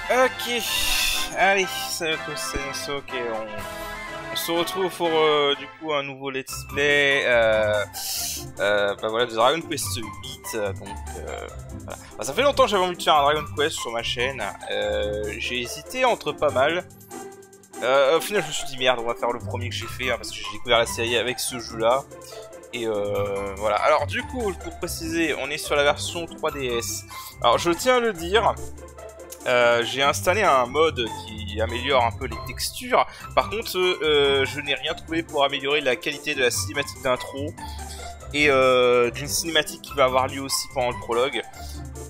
Ok, allez, ça c'est ok, on se retrouve pour du coup un nouveau let's play bah voilà, de Dragon Quest 8, voilà. Bah, ça fait longtemps que j'avais envie de faire un Dragon Quest sur ma chaîne, j'ai hésité entre pas mal. Au final je me suis dit merde, on va faire le premier que j'ai fait, hein, parce que j'ai découvert la série avec ce jeu là. Et voilà, alors du coup, pour préciser, on est sur la version 3DS. Alors je tiens à le dire, j'ai installé un mode qui améliore un peu les textures. Par contre, je n'ai rien trouvé pour améliorer la qualité de la cinématique d'intro et d'une cinématique qui va avoir lieu aussi pendant le prologue.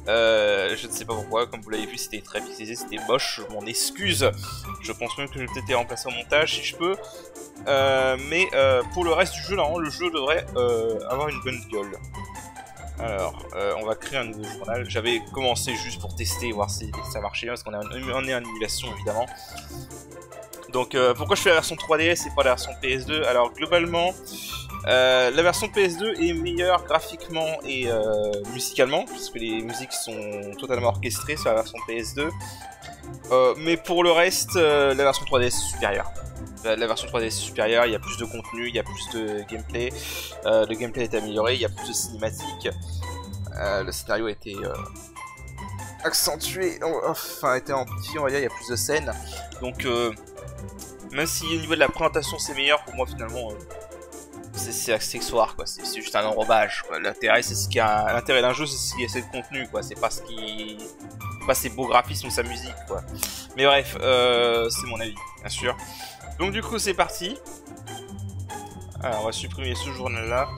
Je ne sais pas pourquoi, comme vous l'avez vu, c'était très pixelisé, c'était moche, je m'en excuse. Je pense même que je vais peut-être les remplacer au montage si je peux. Mais pour le reste du jeu, là, le jeu devrait avoir une bonne gueule. Alors, on va créer un nouveau journal. J'avais commencé juste pour tester, voir si ça marchait bien, parce qu'on est en émulation évidemment. Donc, pourquoi je fais la version 3DS et pas la version PS2? Alors, globalement, la version PS2 est meilleure graphiquement et musicalement, puisque les musiques sont totalement orchestrées sur la version PS2. Mais pour le reste, la version 3DS est supérieure. La version 3DS est supérieure, il y a plus de contenu, il y a plus de gameplay, le gameplay est amélioré, il y a plus de cinématiques, le scénario a été accentué, enfin a été amplifié, on va dire, il y a plus de scènes. Donc même si au niveau de la présentation c'est meilleur, pour moi finalement c'est accessoire, quoi. C'est juste un enrobage, quoi. L'intérêt c'est ce qui a l'intérêt d'un jeu, c'est le contenu, quoi. C'est pas ce qui, pas ses beaux graphismes ou sa musique, quoi. Mais bref, c'est mon avis, bien sûr. Donc du coup c'est parti. Alors on va supprimer ce journal là.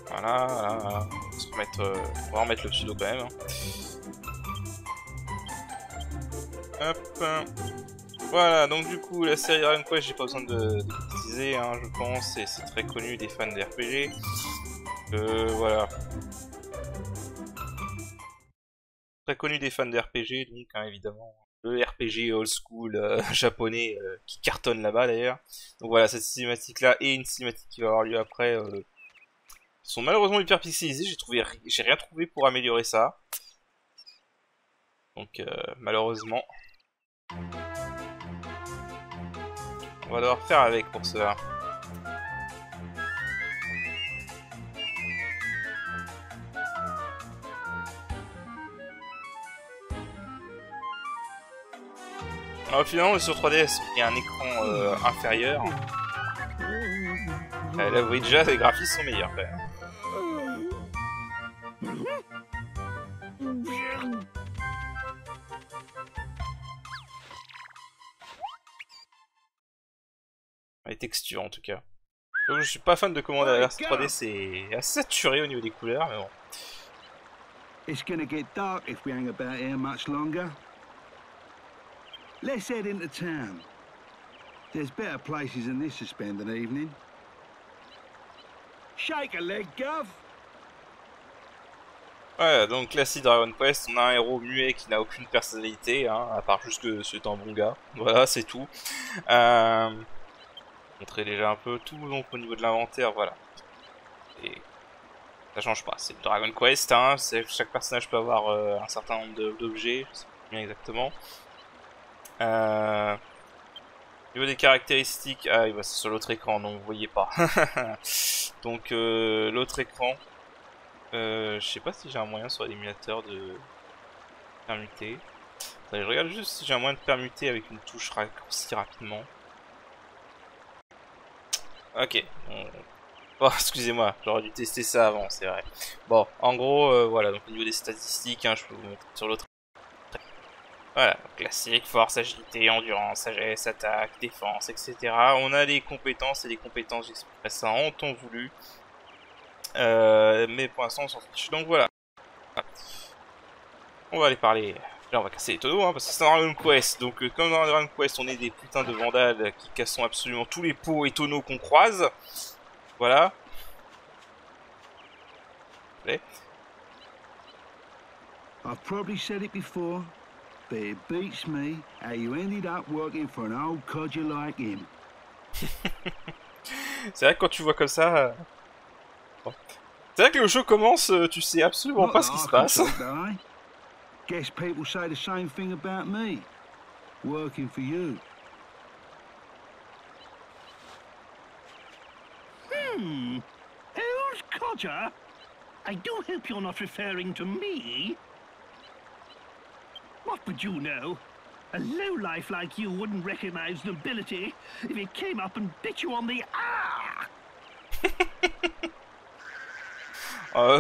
Voilà, voilà. On va remettre le pseudo quand même. Hop. Voilà, donc du coup la série Dragon Quest, j'ai pas besoin de préciser, hein, je pense, c'est très connu des fans d'RPG. Voilà. Très connu des fans d'RPG, donc hein, évidemment. Le RPG old school japonais qui cartonne là-bas d'ailleurs. Donc voilà, cette cinématique là et une cinématique qui va avoir lieu après sont malheureusement hyper pixelisées. J'ai rien trouvé pour améliorer ça. Donc malheureusement, on va devoir faire avec pour cela. Alors finalement, on est sur 3DS, il y a un écran inférieur. Là, vous voyez déjà, les graphismes sont meilleurs quand même. Les textures en tout cas. Donc je suis pas fan de comment la version 3D c'est assez saturé au niveau des couleurs, mais bon. It's gonna get dark if we hang about here much longer. Let's head into town. There's better places than this to spend an evening. Shake a leg, Gov. Ouais, donc classique Dragon Quest, on a un héros muet qui n'a aucune personnalité, hein, à part juste que c'est un bon gars. Voilà, c'est tout. Montrer déjà un peu tout, donc au niveau de l'inventaire, voilà. Et ça change pas, c'est Dragon Quest, hein, chaque personnage peut avoir un certain nombre d'objets, je sais pas bien exactement. Au niveau des caractéristiques, ah, c'est sur l'autre écran, donc vous voyez pas. Donc l'autre écran, je sais pas si j'ai un moyen sur l'émulateur de permuter. Attendez, je regarde juste si j'ai un moyen de permuter avec une touche raccourcie rapidement. Ok. Oh, excusez-moi, j'aurais dû tester ça avant, c'est vrai. Bon, en gros, voilà, donc au niveau des statistiques, hein, je peux vous mettre sur l'autre. Voilà, classique, force, agilité, endurance, sagesse, attaque, défense, etc. On a des compétences et des compétences express en temps voulu. Mais pour l'instant on s'en fiche. Donc voilà. On va aller parler. Là on va casser les tonneaux hein, parce que c'est un Dragon Quest. Donc comme dans Dragon Quest on est des putains de vandales qui cassent absolument tous les pots et tonneaux qu'on croise. Voilà. Allez. I've probably said it before, but it beats me how you ended up working for an old codger like him. C'est vrai que quand tu vois comme ça... Bon. C'est vrai que le jeu commence, tu sais absolument pas ce qui se passe. Guess people say the same thing about me. Working for you. Old codger? I do hope you're not referring to me. What would you know? A lowlife like you wouldn't recognize nobility if it came up and bit you on the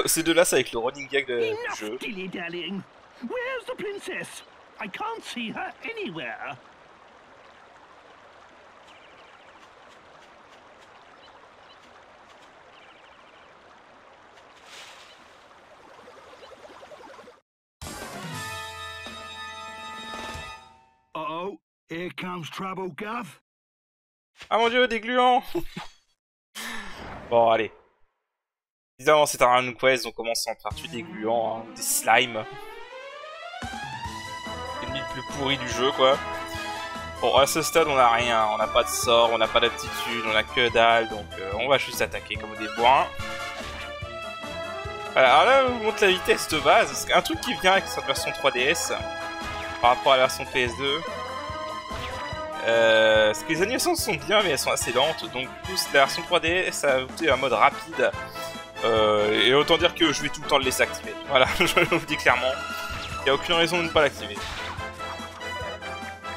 Ces deux-là, c'est avec le running gag du Enough jeu. dilly-dallying. Where's the princess? I can't see her anywhere. Uh-oh, here comes trouble, Gov. Ah mon dieu, des gluants. Bon, allez. Évidemment, c'est un Dragon Quest, donc on commence par tuer des gluants, hein, des slimes. L'ennemi le plus pourri du jeu, quoi. Bon, à ce stade, on a rien. On n'a pas de sort, on n'a pas d'aptitude, on a que dalle, donc on va juste attaquer comme des bourrins. Voilà, alors là, on montre la vitesse de base. Un truc qui vient avec cette version 3DS par rapport à la version PS2. Parce que les animations sont bien, mais elles sont assez lentes. Donc, du coup, la version 3DS a ajouté un mode rapide. Et autant dire que je vais tout le temps le laisser activer. Voilà, je vous le dis clairement. Il n'y a aucune raison de ne pas l'activer.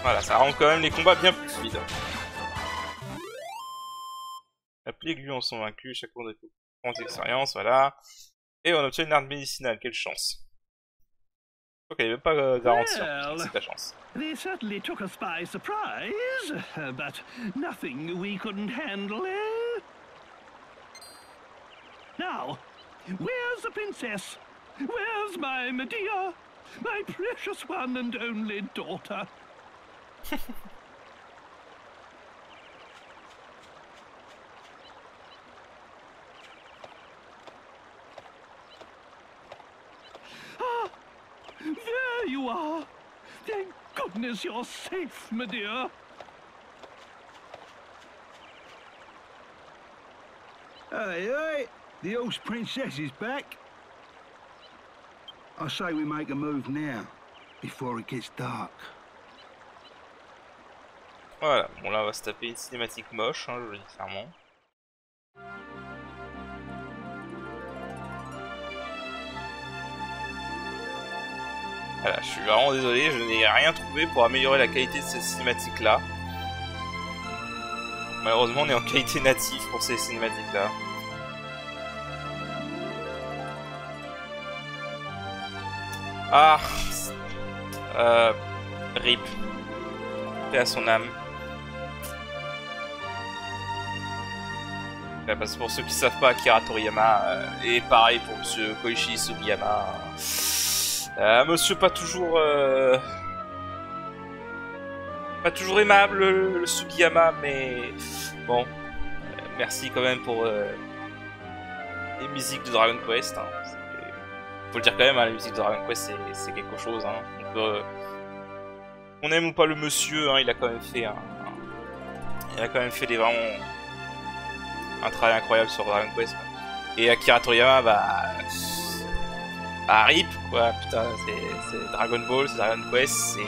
Voilà, ça rend quand même les combats bien plus fluides. Les gluants sont vaincus, chaque fois des points d'expérience, voilà. Et on obtient une arme médicinale, quelle chance. Ok, il n'y avait pas garantie, c'est ta chance. They certainly took us by surprise, but nothing we couldn't handle, eh? Now, where's the princess? Where's my Medea? My precious one and only daughter? Ah! There you are! Thank goodness you're safe, Medea! Hey, hey! The horse princess is back. I say we make a move now, before it gets dark. Voilà, bon là on va se taper une cinématique moche, hein, je le dis clairement. Voilà, je suis vraiment désolé, je n'ai rien trouvé pour améliorer la qualité de cette cinématique là. Malheureusement on est en qualité native pour ces cinématiques là. Ah, RIP, paix à son âme. Parce que pour ceux qui ne savent pas, Akira Toriyama, et pareil pour monsieur Koichi Sugiyama, monsieur pas toujours aimable, le Sugiyama, mais bon, merci quand même pour les musiques de Dragon Quest. Hein. Faut le dire quand même, hein, la musique de Dragon Quest c'est quelque chose. Hein. Donc, on aime ou pas le monsieur, hein, il a quand même fait vraiment un travail incroyable sur Dragon Quest. Quoi. Et Akira Toriyama, bah RIP quoi, putain, c'est Dragon Ball, c'est Dragon Quest,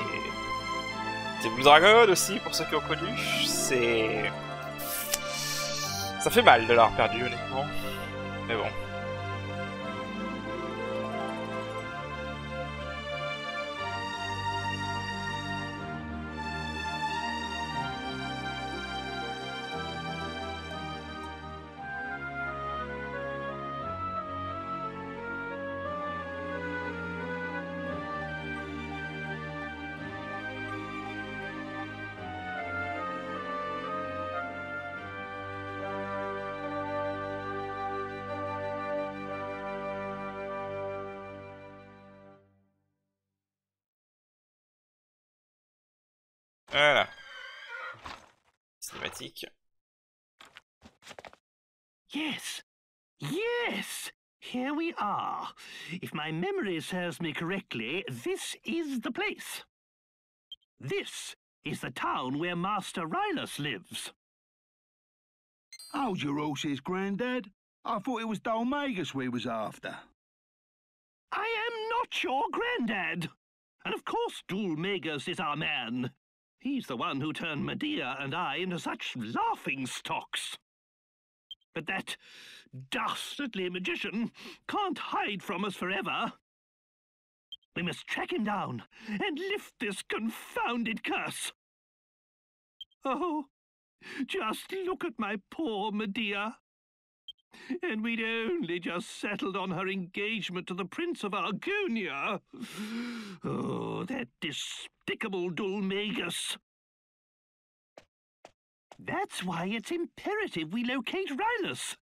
c'est Blue Dragon aussi pour ceux qui ont connu. Ça fait mal de l'avoir perdu honnêtement, mais bon. Voilà. Cinématique. Yes! Yes! Here we are. If my memory serves me correctly, this is the place. This is the town where Master Rylus lives. Hold your horses, Grandad. I thought it was Dolmagus we was after. I am not your granddad. And of course Dulmagus is our man. He's the one who turned Medea and I into such laughingstocks. But that dastardly magician can't hide from us forever. We must track him down and lift this confounded curse. Oh, just look at my poor Medea. And we'd only just settled on her engagement to the Prince of Argonia. Oh, that despicable Dulmagus. That's why it's imperative we locate Rylus.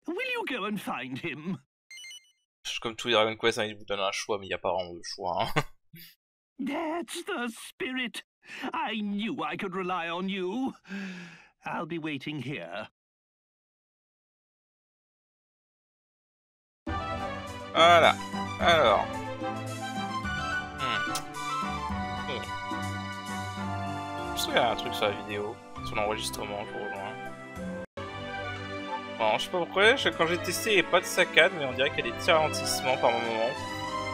Will you go and find him? Comme tous les Dragon Quest, hein, ils vous donnent un choix, mais il n'y a pas vraiment de choix. Hein. That's the spirit. I knew I could rely on you. I'll be waiting here. Voilà. Alors. Je trouve qu'il y a un truc sur la vidéo, sur l'enregistrement, je rejoins. Bon, je sais pas pourquoi, quand j'ai testé, il n'y a pas de saccade, mais on dirait qu'il y a des petits ralentissements par moment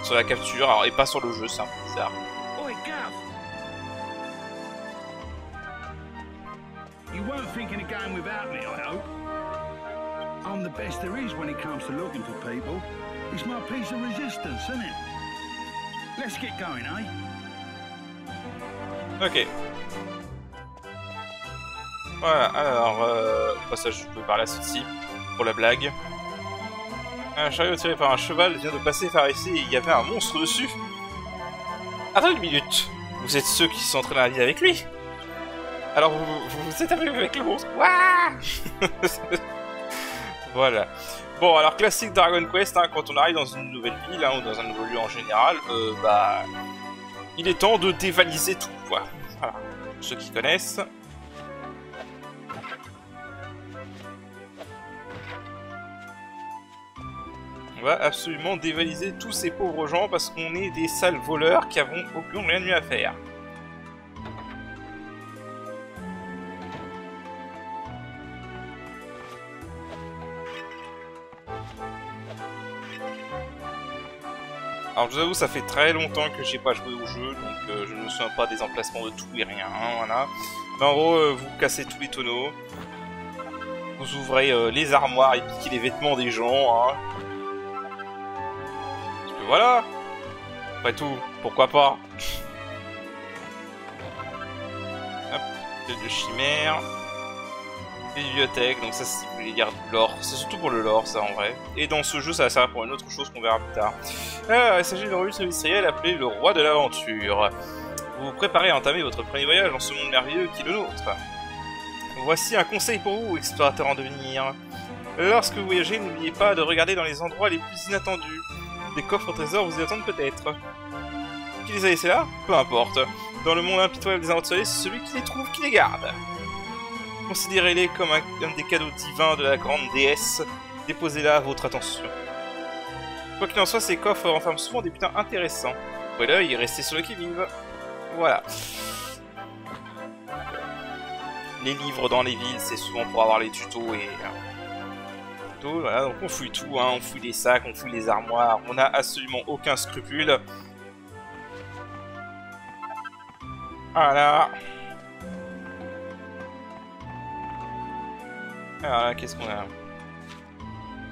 sur la capture, alors, et pas sur le jeu, c'est un peu bizarre. Oi, Gav! You weren't thinking of going without me, I hope? I'm the best there is when it comes to looking for people. It's my piece of resistance, isn't it? Let's get going, eh? Ok. Voilà, alors, au passage, je peux parler à ceci, pour la blague. Un chariot tiré par un cheval vient de passer par ici et il y avait un monstre dessus. Attends une minute, vous êtes ceux qui sont en train d'aller avec lui? Alors vous êtes avec le monstre? Ouah. Voilà. Bon, alors classique Dragon Quest, hein, quand on arrive dans une nouvelle ville, hein, ou dans un nouveau lieu en général, bah... il est temps de dévaliser tout, quoi. Voilà, ceux qui connaissent... On va absolument dévaliser tous ces pauvres gens parce qu'on est des sales voleurs qui n'ont rien de mieux à faire. Alors je vous avoue, ça fait très longtemps que j'ai pas joué au jeu, donc je ne me souviens pas des emplacements de tout et rien, hein, voilà. Mais en gros, vous cassez tous les tonneaux, vous ouvrez les armoires et piquez les vêtements des gens, hein. Voilà. Après tout, pourquoi pas. Hop, de chimères. Bibliothèque, donc ça c'est si vous voulez lire de l'or. C'est surtout pour le lore ça en vrai. Et dans ce jeu ça va servir pour une autre chose qu'on verra plus tard. Alors, il s'agit d'une revue trimestrielle appelée Le Roi de l'Aventure. Vous vous préparez à entamer votre premier voyage dans ce monde merveilleux qui est le nôtre. Voici un conseil pour vous, explorateur en devenir. Lorsque vous voyagez, n'oubliez pas de regarder dans les endroits les plus inattendus. Des coffres au trésor vous y attendent peut-être. Qui les a laissés là? Peu importe. Dans le monde impitoyable des aventuriers, c'est celui qui les trouve qui les garde. Considérez-les comme un des cadeaux divins de la grande déesse. Déposez-la à votre attention. Quoi qu'il en soit, ces coffres renferment souvent des butins intéressants. Ouvrez l'œil et restez sur le qui-vive. Voilà. Les livres dans les villes, c'est souvent pour avoir les tutos et... Voilà, donc on fouille tout, hein, on fouille les sacs, on fouille les armoires, on n'a absolument aucun scrupule. Voilà. Alors là, qu'est-ce qu'on a?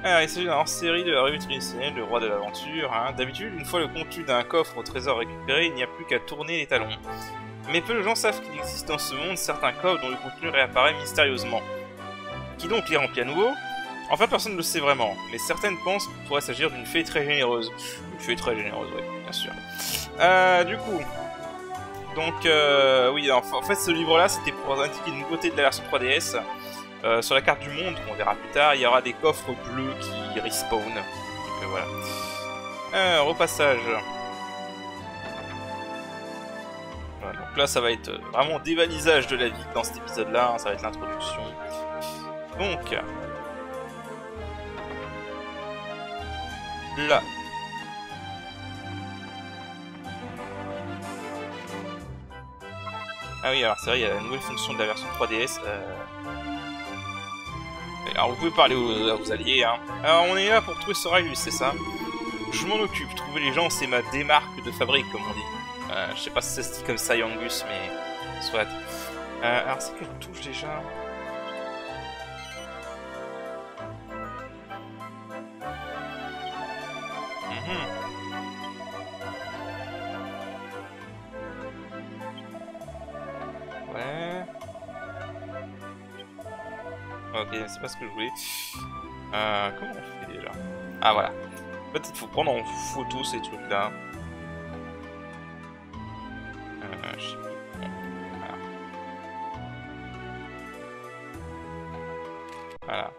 Alors, il s'agit d'un hors-série de la revue trimestrielle, Le Roi de l'Aventure. Hein. D'habitude, une fois le contenu d'un coffre au trésor récupéré, il n'y a plus qu'à tourner les talons. Mais peu de gens savent qu'il existe dans ce monde certains coffres dont le contenu réapparaît mystérieusement. Qui donc les remplit à nouveau? Enfin, personne ne le sait vraiment, mais certaines pensent qu'il pourrait s'agir d'une fée très généreuse. Une fée très généreuse, oui, bien sûr. Du coup... Donc, oui, en fait, ce livre-là, c'était pour indiquer une nouveauté de la version 3DS. Sur la carte du monde, qu'on verra plus tard, il y aura des coffres bleus qui respawn. Donc, voilà. Repassage. Voilà, donc là, ça va être vraiment dévalisage de la ville dans cet épisode-là. Hein, ça va être l'introduction. Donc... là. Ah oui, alors c'est vrai, il y a la nouvelle fonction de la version 3DS. Alors vous pouvez parler à vos alliés, hein. Alors on est là pour trouver ce Rylus, c'est ça? Je m'en occupe, trouver les gens c'est ma démarque de fabrique, comme on dit. Je sais pas si ça se dit comme ça, Yangus, mais soit. Alors, c'est quelle touche déjà? Ouais. Ok, c'est pas ce que je voulais. Comment on fait déjà? Ah voilà. En fait, il faut prendre en photo ces trucs-là. Je sais plus. Voilà. Voilà.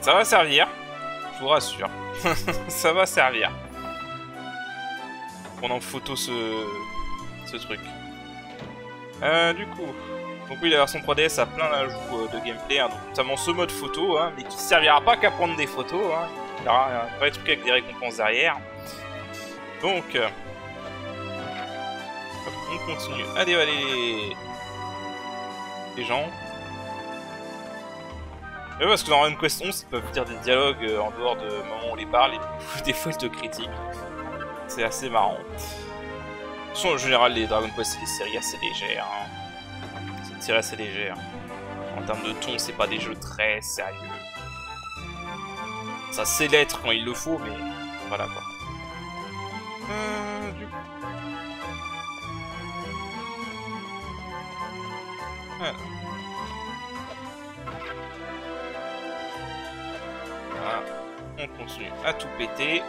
Ça va servir, je vous rassure. Ça va servir. Prendre en photo ce truc. Du coup. Donc oui, la version 3DS a plein d'ajouts de gameplay, hein, donc notamment ce mode photo, hein, mais qui servira pas qu'à prendre des photos, hein. Il y aura un vrai truc avec des récompenses derrière. Donc, on continue à dévaler les gens. Et ouais, parce que dans Dragon Quest 11, ils peuvent dire des dialogues en dehors de moment où on les parle, et des fois ils te critiquent. C'est assez marrant. De toute façon, en général, les Dragon Quest, c'est des séries assez légères. Hein. Assez légère. En termes de ton, c'est pas des jeux très sérieux. Ça sait l'être quand il le faut, mais voilà quoi. Du coup. Voilà. On continue à tout péter.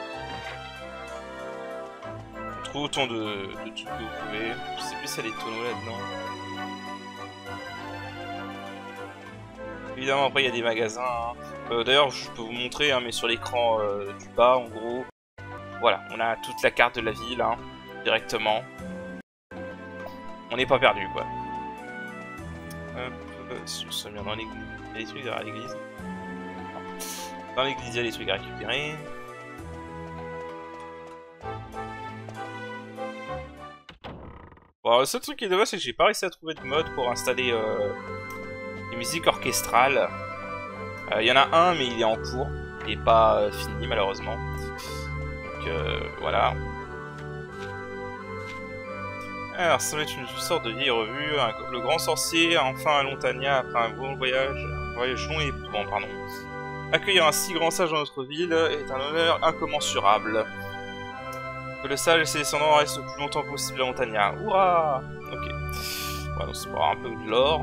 On trouve autant de trucs que vous pouvez. Je sais plus s'il y a des tonneaux là-dedans. Évidemment, après il y a des magasins. Hein. D'ailleurs, je peux vous montrer, hein, mais sur l'écran du bas, en gros, voilà, on a toute la carte de la ville, hein, directement. On n'est pas perdu, quoi. Si on se bien dans l'église, il y a des trucs derrière l'église. Dans l'église, il y a des trucs à récupérer. Bon, alors, le seul truc qui est dommage, c'est que j'ai pas réussi à trouver de mode pour installer musique orchestrale. Il y en a un, mais il est en cours. Il n'est pas fini, malheureusement. Donc, voilà. Alors, ça va être une sorte de vieille revue. Le grand sorcier, enfin à Lontania, après un bon voyage long et éprouvant, pardon. Accueillir un si grand sage dans notre ville est un honneur incommensurable. Que le sage et ses descendants restent le plus longtemps possible à Lontania. Hurrah! Ok. Voilà, donc c'est pour avoir un peu de l'or.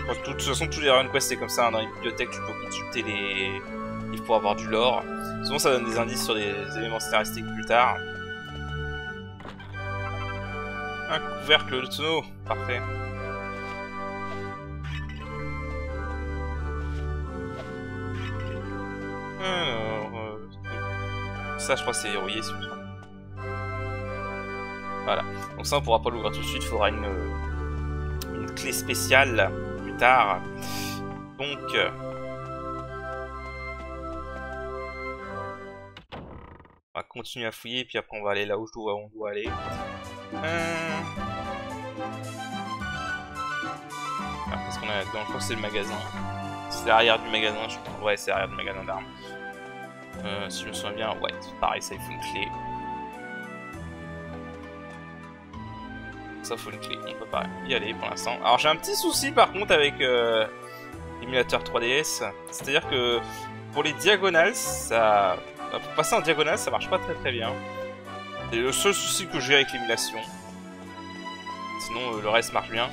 De toute façon, tous les Dragon Quest c'est comme ça, hein, dans les bibliothèques tu peux consulter les livres pour avoir du lore. Souvent ça donne des indices sur des éléments scénaristiques plus tard. Un couvercle de tonneau, parfait. Alors, ça je crois que c'est verrouillé si je... Voilà, donc ça on pourra pas l'ouvrir tout de suite, il faudra une clé spéciale. Tard. Donc on va continuer à fouiller puis après on va aller là où on doit aller. Qu'est-ce qu'on a là-dedans? Je crois que c'est le magasin. C'est l'arrière du magasin, je crois. Ouais, c'est l'arrière du magasin d'armes. Si je me souviens bien, ouais, pareil, ça il faut une clé. Ça faut une clé, on peut pas y aller pour l'instant. Alors j'ai un petit souci par contre avec l'émulateur 3DS, c'est-à-dire que pour les diagonales, ça... pour passer en diagonale ça marche pas très bien. C'est le seul souci que j'ai avec l'émulation. Sinon le reste marche bien.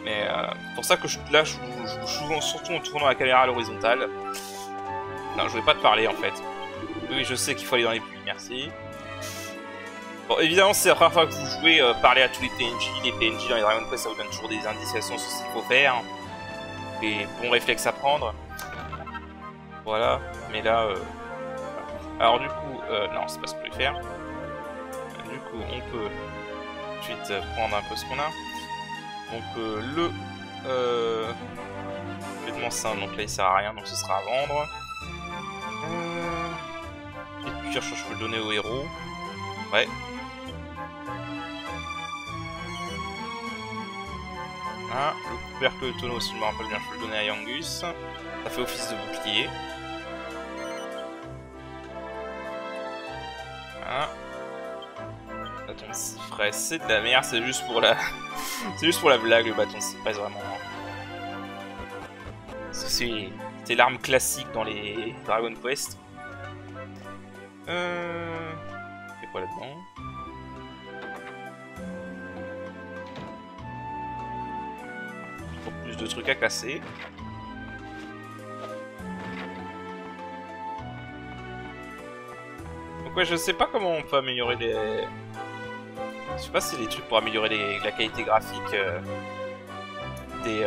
Mais pour ça que là je joue surtout en tournant la caméra à l'horizontale. Non, je voulais pas te parler en fait. Oui, je sais qu'il faut aller dans les puits, merci. Bon, évidemment, c'est la première fois que vous jouez, parlez à tous les PNJ. Les PNJ dans les Dragon Quest, ça vous donne toujours des indications sur ce qu'il faut faire. Des bons réflexes à prendre. Voilà, mais là... Alors du coup, non, c'est pas ce que je voulais faire. Du coup, on peut tout de suite prendre un peu ce qu'on a. Donc le vêtement simple, donc là il sert à rien, donc ce sera à vendre. Et puis je peux le donner au héros. Ouais. Ah, le couvercle de tonneau, si je me rappelle bien, je peux le donner à Yangus. Ça fait office de bouclier. Voilà. Bâton de cyprès, c'est de la merde, c'est juste pour la... c'est juste pour la blague, le bâton de cyprès, vraiment. C'est l'arme classique dans les Dragon Quest. C'est quoi là-dedans? Pour plus de trucs à casser. Donc ouais, je sais pas comment on peut améliorer les... Je sais pas si les trucs pour améliorer la qualité graphique des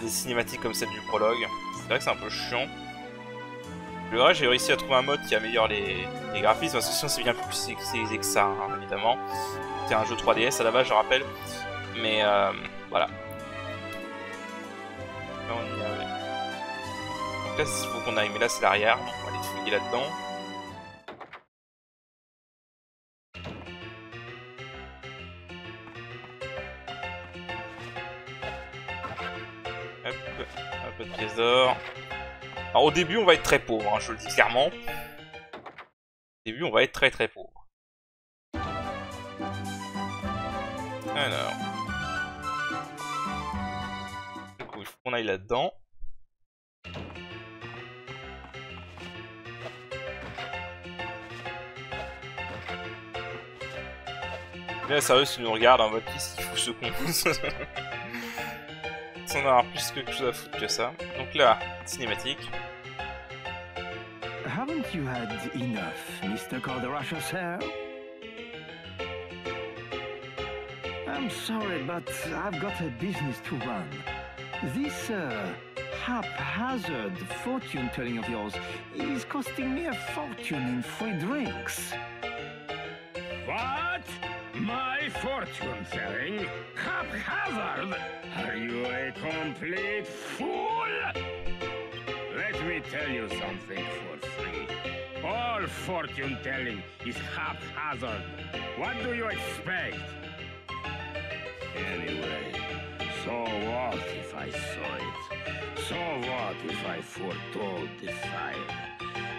cinématiques comme celle du prologue. C'est vrai que c'est un peu chiant. Le vrai, j'ai réussi à trouver un mode qui améliore les graphismes, parce que sinon c'est bien plus sexy que ça, hein, évidemment. C'est un jeu 3DS à la base, je rappelle. Mais voilà. Là, on y est. Donc là, il faut qu'on aille, mais là c'est l'arrière, donc on va aller fouiller là-dedans. Hop, un peu de pièces d'or. Alors au début, on va être très pauvre, hein, je le dis clairement. Au début, on va être très très pauvre. Alors. Du coup, il faut qu'on aille là-dedans. Mais là, sérieux, si nous regarde en mode qu'est-ce qu'il fout ce con. On en a plus quelque chose à foutre que ça. Donc là, cinématique. Haven't you had enough, Mr. Calderasha, sir? I'm sorry, but I've got a business to run. This haphazard fortune-telling of yours is costing me a fortune in free drinks. What? My fortune-telling? Haphazard? Are you a complete fool? Let me tell you something for free. All fortune-telling is haphazard. What do you expect? Anyway, so what if I saw it? So what if I foretold the fire?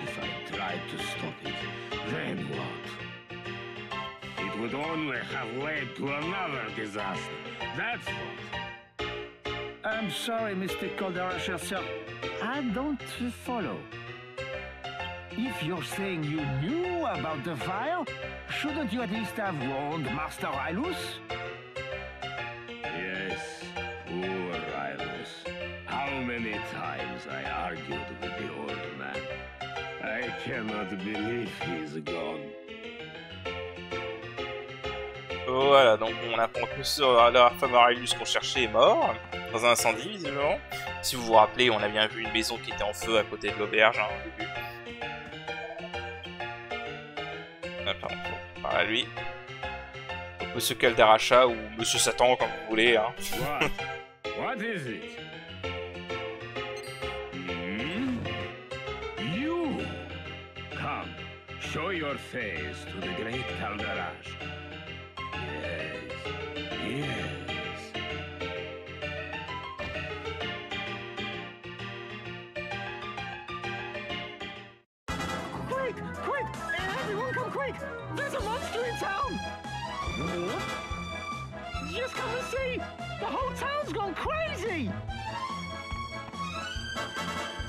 If I tried to stop it, then what? It would only have led to another disaster. That's what. I'm sorry, Mr. Calderasha, sir. I don't follow. If you're saying you knew about the fire, shouldn't you at least have warned Master Rylus? Yes, poor Rylus. How many times I argued with the old man. I cannot believe he's gone. Voilà, donc on apprend que la fameux Rylus qu'on cherchait est mort, dans un incendie visiblement. Si vous vous rappelez, on a bien vu une maison qui était en feu à côté de l'auberge, hein, au début. Ah, pardon, par là lui. Donc Monsieur Calderasha ou Monsieur Satan, comme vous voulez. Hein. What is it? You! Come, show your face to the great Calderash. Yes, yes. Quick! Quick! Everyone come quick! There's a monster in town! What? Just come and see! The whole town's gone crazy!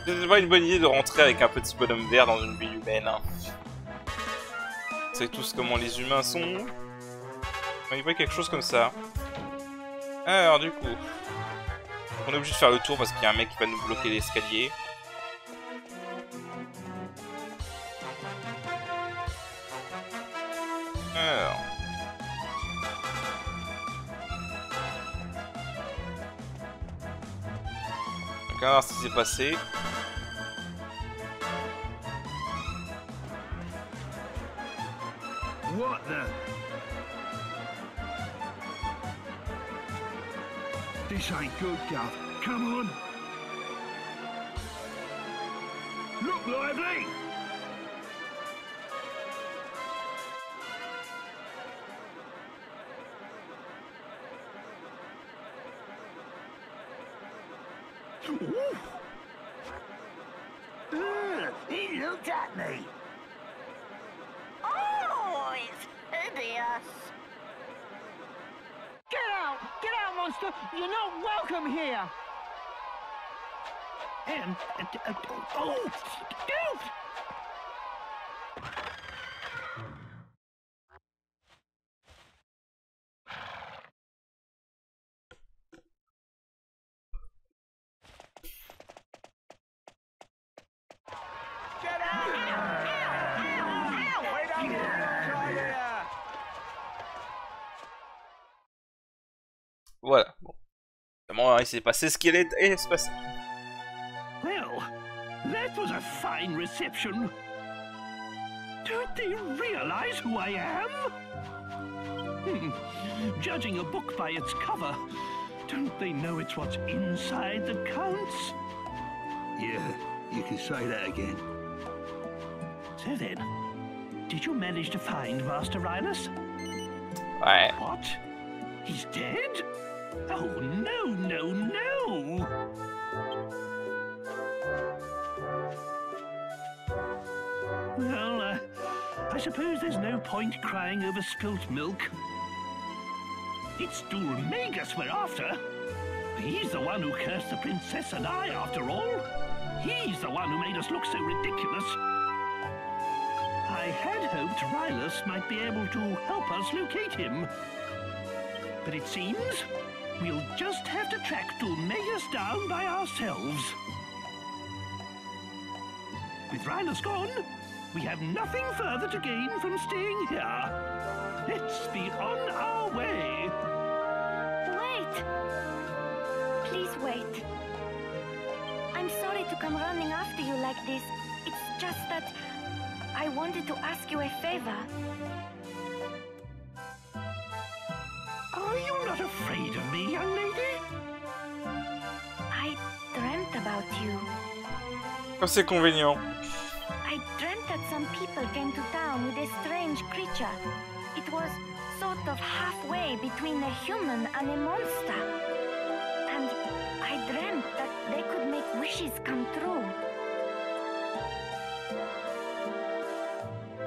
C'est pas une bonne idée de rentrer avec un petit bonhomme vert dans une ville humaine. Hein. Vous savez tous comment les humains sont. Il voit quelque chose comme ça. Alors du coup, on est obligé de faire le tour parce qu'il y a un mec qui va nous bloquer l'escalier. Alors. Donc on va voir ce qui s'est passé. What the? This ain't good, Gov. Come on. Look lively. He looked at me. It's hideous. Get out, monster! You're not welcome here! Oh, dude! Get out! Wait up here! Try here! Voilà. Bon. Comment il s'est passé ce qu'il est se passé. Well, that was a fine reception. Don't they realize who I am? Judging a book by its cover, don't they know it's what's inside that counts? Yeah, you can say that again. So then, did you manage to find Master Rhinus? Ouais. What? He's dead? Oh, no, no, no! Well, I suppose there's no point crying over spilt milk. It's Dulmagus we're after. He's the one who cursed the princess and I, after all. He's the one who made us look so ridiculous. I had hoped Rylus might be able to help us locate him. But it seems we'll just have to track Dulmagus down by ourselves. With Rylus gone, we have nothing further to gain from staying here. Let's be on our way. Wait! Please wait. I'm sorry to come running after you like this. It's just that I wanted to ask you a favor. Are you not afraid of me, young lady? I dreamt about you. Oh, c'est convenient. I dreamt that some people came to town with a strange creature. It was sort of halfway between a human and a monster. And I dreamt that they could make wishes come true.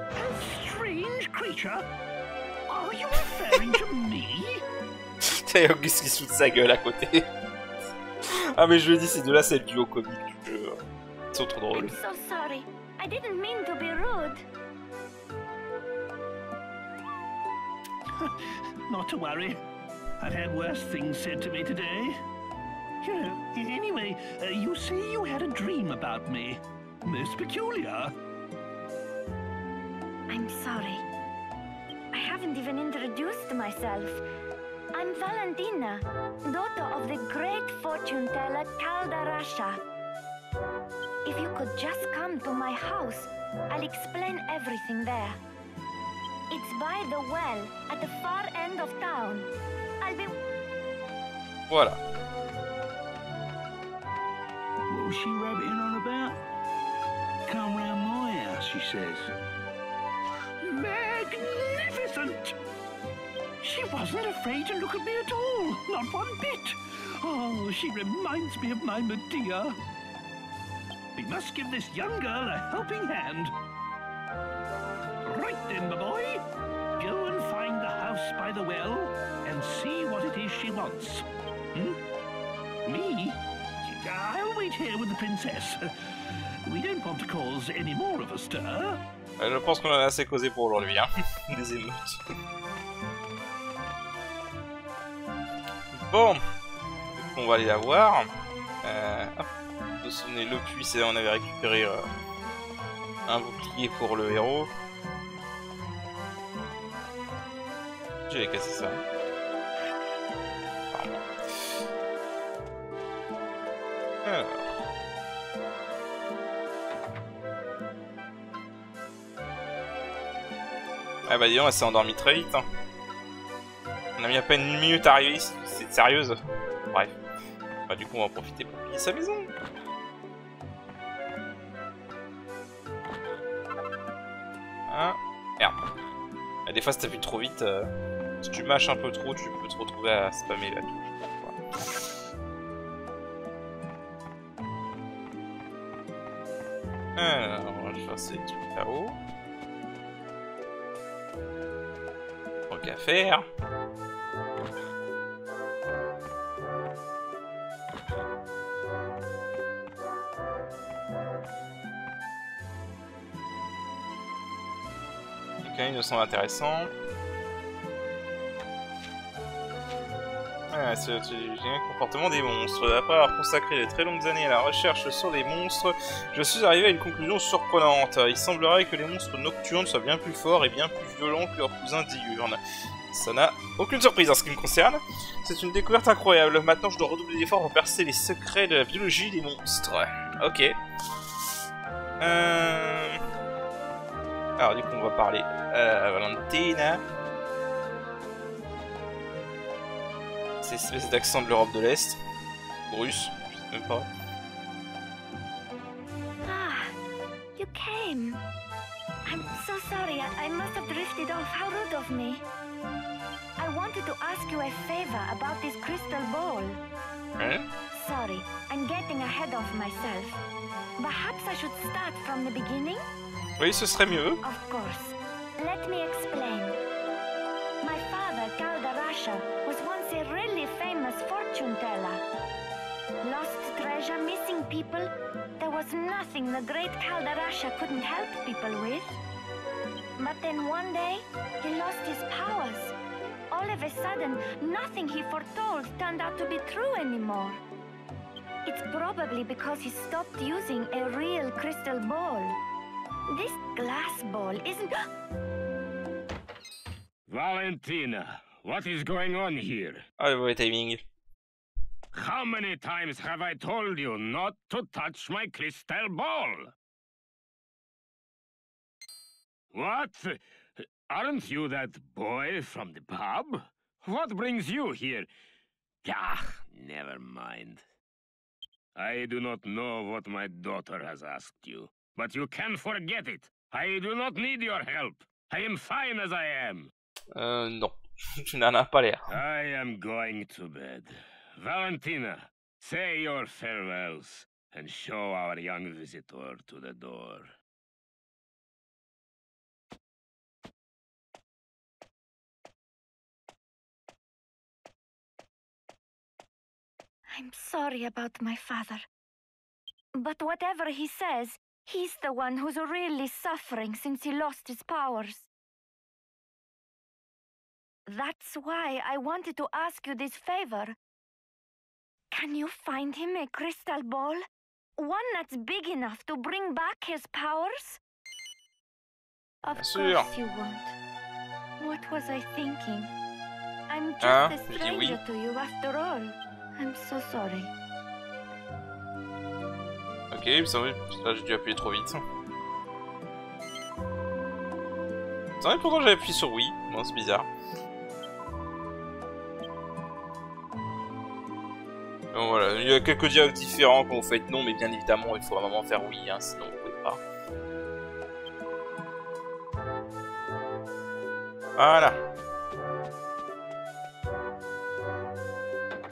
A strange creature? Are you referring to me? T'as Auguste qui se fout de sa gueule à côté. Ah mais je le dis, ces deux-là, c'est le duo comique du jeu. Ils sont trop drôles. I'm so sorry. I didn't mean to be rude. Not to worry. I've had worse things said to me today. Anyway, you say you had a dream about me. Most peculiar. I'm sorry. I haven't even introduced myself. I'm Valentina, daughter of the great fortune teller Kaldarasha. If you could just come to my house, I'll explain everything there. It's by the well, at the far end of town. I'll be... Voilà. What was she rabbiting on about? Come round my house, she says. Magnificent! She wasn't afraid to look at me at all, not one bit. Oh, she reminds me of my Medea. We must give this young girl a helping hand. Right then, my boy. Go and find the house by the well and see what it is she wants. Me? I'll wait here with the princess. We don't want to cause any more of a stir. Je pense qu'on en a assez causé pour aujourd'hui, hein. Des émeutes. Bon. On va aller la voir. Hop. Vous vous souvenez, le puits, c'est on avait récupéré un bouclier pour le héros. J'avais cassé ça. Pardon. Alors. Ah bah dis donc, elle s'est endormie très vite. Hein. On a mis à peine une minute à arriver ici, c'est sérieuse. Bref. Bah du coup on va en profiter pour piller sa maison. Ah, merde. Ah, des fois si t'appuies trop vite, si tu mâches un peu trop, tu peux te retrouver à spammer la touche. Alors, on va faire ces trucs là-haut. faire. Ok, il me semble intéressant. Ah, c'est le comportement des monstres. Après avoir consacré de très longues années à la recherche sur les monstres, je suis arrivé à une conclusion surprenante. Il semblerait que les monstres nocturnes soient bien plus forts et bien plus violents que leurs cousins diurnes. Ça n'a aucune surprise en ce qui me concerne. C'est une découverte incroyable. Maintenant, je dois redoubler d'efforts pour percer les secrets de la biologie des monstres. Ok. Alors, du coup, on va parler à Valentina. Cette espèce d'accent de l'Europe de l'Est. Russe, je sais même pas. Ah, you came. I'm so sorry. I must have drifted off. How rude of me. I wanted to ask you a favor about this crystal ball. Hein? Sorry, I'm getting ahead of myself. Perhaps I should start from the beginning? Oui, ce serait mieux. Of course. Let me explain. My father, Kaldarasha, was once a really famous fortune teller. Lost treasure, missing people. There was nothing the great Kaldarasha couldn't help people with. But then one day, he lost his powers. All of a sudden, nothing he foretold turned out to be true anymore. It's probably because he stopped using a real crystal ball. This glass ball isn't... Valentina, what is going on here? Ah, le mauvais timing. How many times have I told you not to touch my crystal ball? What? Aren't you that boy from the pub? What brings you here? Ah, never mind. I do not know what my daughter has asked you, but you can forget it. I do not need your help. I am fine as I am. Non. Tu n'en as pas l'air. I am going to bed. Valentina, say your farewells and show our young visitor to the door. I'm sorry about my father. But whatever he says, he's the one who's really suffering since he lost his powers. That's why I wanted to ask you this favor. Can you find him a crystal ball? One that's big enough to bring back his powers? Of course you won't. What was I thinking? I'm just a stranger to you after all. I'm so sorry. Ok, il me semblait... Là, j'ai dû appuyer trop vite. C'est vrai, pourtant j'ai appuyé sur oui. Non, c'est bizarre. Bon, voilà, il y a quelques dialogues différents quand vous faites non, mais bien évidemment, il faut à un moment faire oui, hein, sinon vous pouvez pas. Voilà.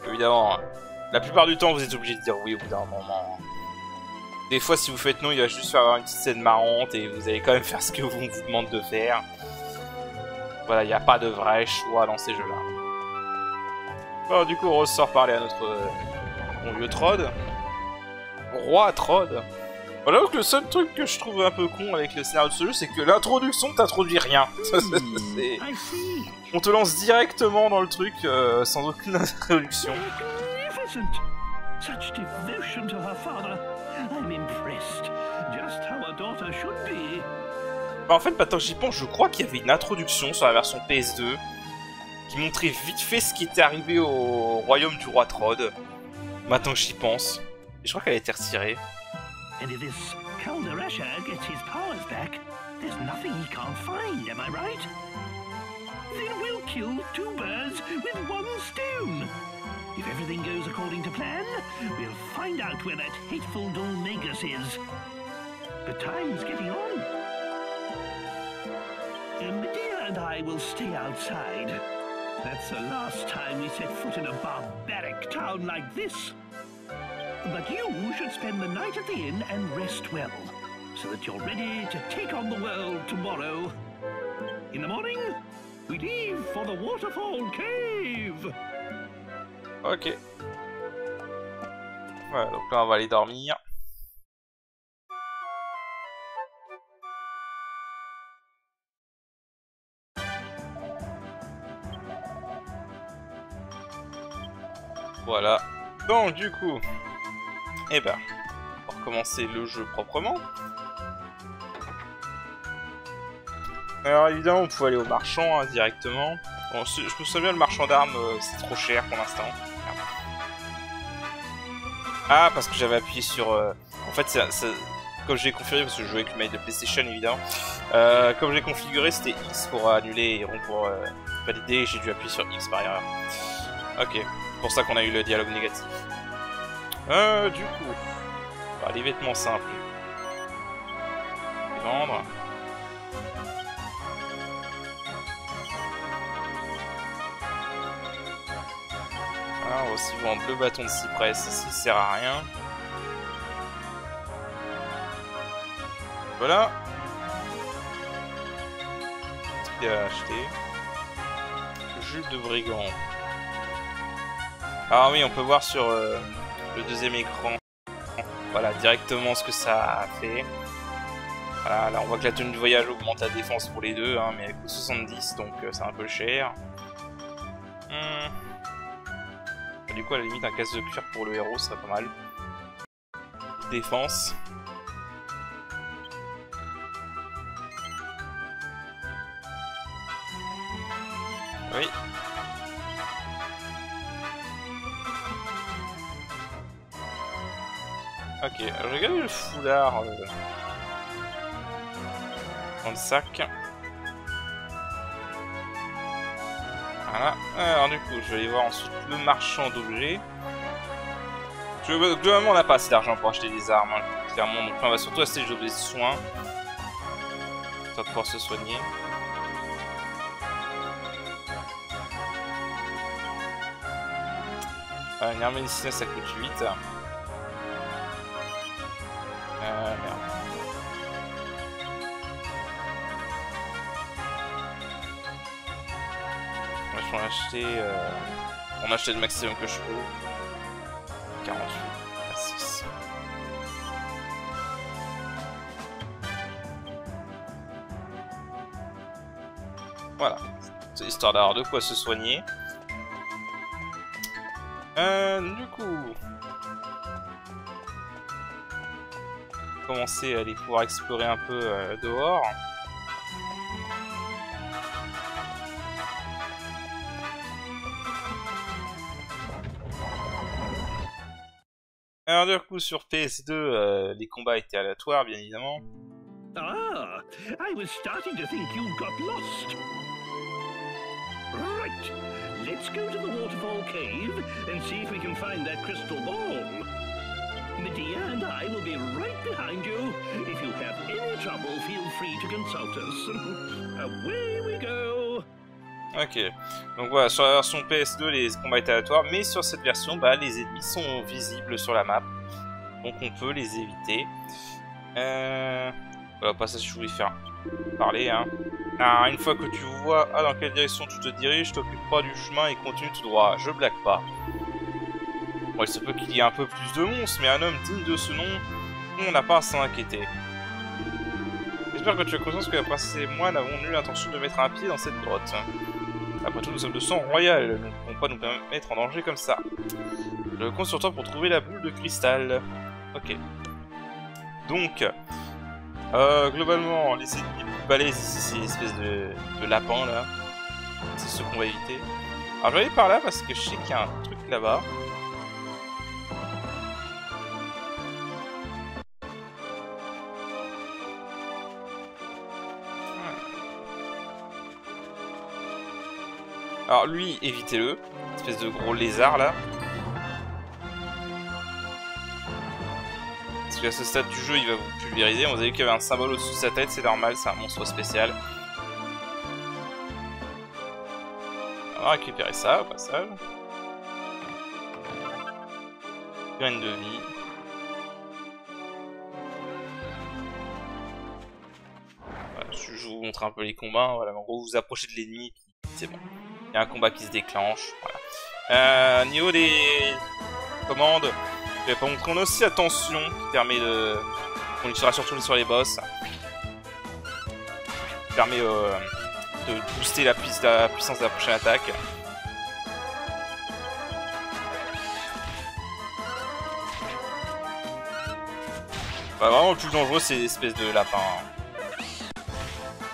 Évidemment, hein. La plupart du temps, vous êtes obligé de dire oui au bout d'un moment. Des fois, si vous faites non, il va juste faire une petite scène marrante et vous allez quand même faire ce que vous demande de faire. Voilà, il n'y a pas de vrai choix dans ces jeux-là. Bon, du coup, on ressort parler à notre bon vieux Trod. Roi Trod. Voilà, donc le seul truc que je trouve un peu con avec le scénario de ce jeu, c'est que l'introduction t'introduit rien. On te lance directement dans le truc sans aucune introduction. Such devotion to her father. I'm impressed. Just how a daughter should be. Bah en fait, maintenant que j'y pense, je crois qu'il y avait une introduction sur la version PS2 qui montrait vite fait ce qui était arrivé au royaume du roi Trod. Maintenant que j'y pense. Et je crois qu'elle a été retirée. And if this Kaldarasha gets his powers back, there's nothing he can't find, am I right? Then we'll kill two birds with one stone. If everything goes according to plan, we'll find out where that hateful Dolmagus is. But time's getting on. Medea and I will stay outside. That's the last time we set foot in a barbaric town like this. But you should spend the night at the inn and rest well, so that you're ready to take on the world tomorrow. In the morning, We leave for the Waterfall Cave. Ok. Voilà, donc là on va aller dormir. Voilà. Donc du coup, eh ben, on va recommencer le jeu proprement. Alors évidemment, on pouvait aller au marchand hein, directement. Bon, je me souviens, le marchand d'armes, c'est trop cher pour l'instant. Ah, parce que j'avais appuyé sur... En fait, comme j'ai configuré, parce que je jouais avec le mail de PlayStation évidemment. Comme j'ai configuré, c'était X pour annuler et rond pour valider. J'ai dû appuyer sur X par erreur. Ok, c'est pour ça qu'on a eu le dialogue négatif. Du coup, bah, les vêtements simples. Les vendre. On va aussi vendre le bâton de cyprès, ça sert à rien. Voilà. Ce qu'il y a à acheter. Jupe de brigand. Ah oui, on peut voir sur le deuxième écran. Voilà, directement ce que ça a fait. Voilà, là on voit que la tenue de voyage augmente la défense pour les deux, hein, mais elle coûte 70, donc c'est un peu cher. Du coup, à la limite, un casque de cuir pour le héros serait pas mal. Défense. Oui. Ok, je regarde le foulard dans le sac. Voilà. Alors du coup, je vais aller voir ensuite le marchand d'objets. Globalement, on n'a pas assez d'argent pour acheter des armes, hein, clairement. Donc là, on va surtout acheter des objets de soins. Pour pouvoir se soigner. Une arme médicinale, ça coûte 8. Merde. Je vais en acheter. On a acheté le maximum que je peux. 48. 6. Voilà. C'est histoire d'avoir de quoi se soigner. Du coup. Commencer à aller pouvoir explorer un peu dehors. Alors du coup sur PS2, les combats étaient aléatoires bien évidemment. Ah, I was starting to think you got lost. Right, let's go to the Waterfall Cave and see if we can find that crystal ball. Medea and I will be right behind you. If you have any trouble, feel free to consult us. Away we go. Ok, donc voilà, sur la version PS2 les combats étaient aléatoires, mais sur cette version, bah, les ennemis sont visibles sur la map, donc on peut les éviter. Voilà, pas ça si je voulais faire parler, hein. Alors, une fois que tu vois dans quelle direction tu te diriges, t'occupe pas du chemin et continue tout droit, je blague pas. Bon, il se peut qu'il y ait un peu plus de monstres, mais un homme digne de ce nom, on n'a pas à s'en inquiéter. J'espère que tu as conscience que la princesse et moi n'avons nulle intention de mettre un pied dans cette grotte. Après tout, nous sommes de sang royal, nous ne pouvons pas nous mettre en danger comme ça. Je compte sur toi pour trouver la boule de cristal. Ok. Donc, globalement, les ennemis les plus balèzes ici, c'est l'espèce de lapin là. C'est ce qu'on va éviter. Alors, je vais aller par là parce que je sais qu'il y a un truc là-bas. Alors lui, évitez-le, espèce de gros lézard là. Parce qu'à ce stade du jeu, il va vous pulvériser. Vous avez vu qu'il y avait un symbole au-dessus de sa tête, c'est normal, c'est un monstre spécial. On va récupérer ça au passage. Graine de vie. Voilà, je vous montre un peu les combats. Voilà, en gros, vous vous approchez de l'ennemi. c'est bon. Il y a un combat qui se déclenche. Voilà. Niveau des commandes, je vais pas montrer. On a aussi attention qui permet de. On l'utilisera surtout sur les boss. Qui permet de booster la puissance de la prochaine attaque. Bah, vraiment le plus dangereux c'est l'espèce de lapin.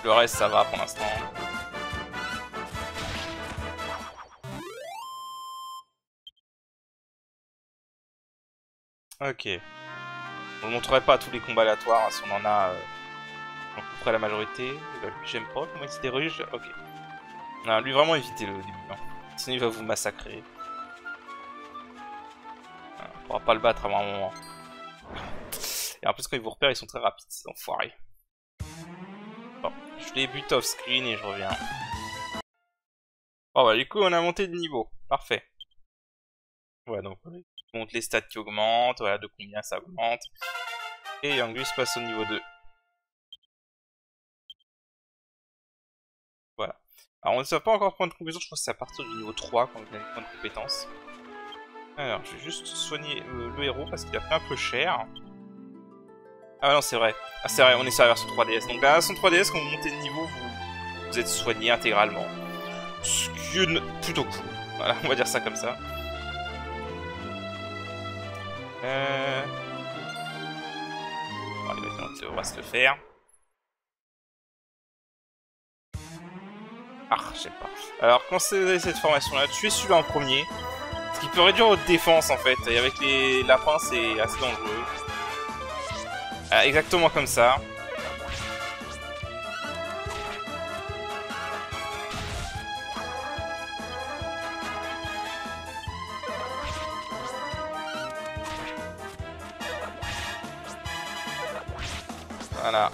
Le reste ça va pour l'instant. Ok. On ne montrerai pas tous les combats aléatoires, hein, si on en a à peu près la majorité. Bah, lui j'aime pas, comment il se déruge. Ok. Non, lui vraiment évitez-le au début. Hein. Sinon il va vous massacrer. On pourra pas le battre avant un moment. Et en plus quand ils vous repèrent ils sont très rapides ces enfoirés. Bon, je les bute off screen et je reviens. Bon bah du coup on a monté de niveau, parfait. Ouais donc on monte les stats qui augmentent, voilà de combien ça augmente. Et Angus passe au niveau 2. Voilà. Alors on ne sait pas encore point de compétence, je crois que c'est à partir du niveau 3 quand on a les points de compétence. Alors je vais juste soigner le héros parce qu'il a pris un peu cher. Ah non c'est vrai, on est sur la version 3DS. Donc la version 3DS quand vous montez de niveau vous êtes soigné intégralement. Ce qui est plutôt cool. Voilà, on va dire ça comme ça. Allez, on va se le faire. Ah, je sais pas. Alors quand vous avez cette formation là, tuez celui-là en premier. Ce qui peut réduire votre défense en fait. Et avec les lapins c'est assez dangereux. Exactement comme ça. Voilà.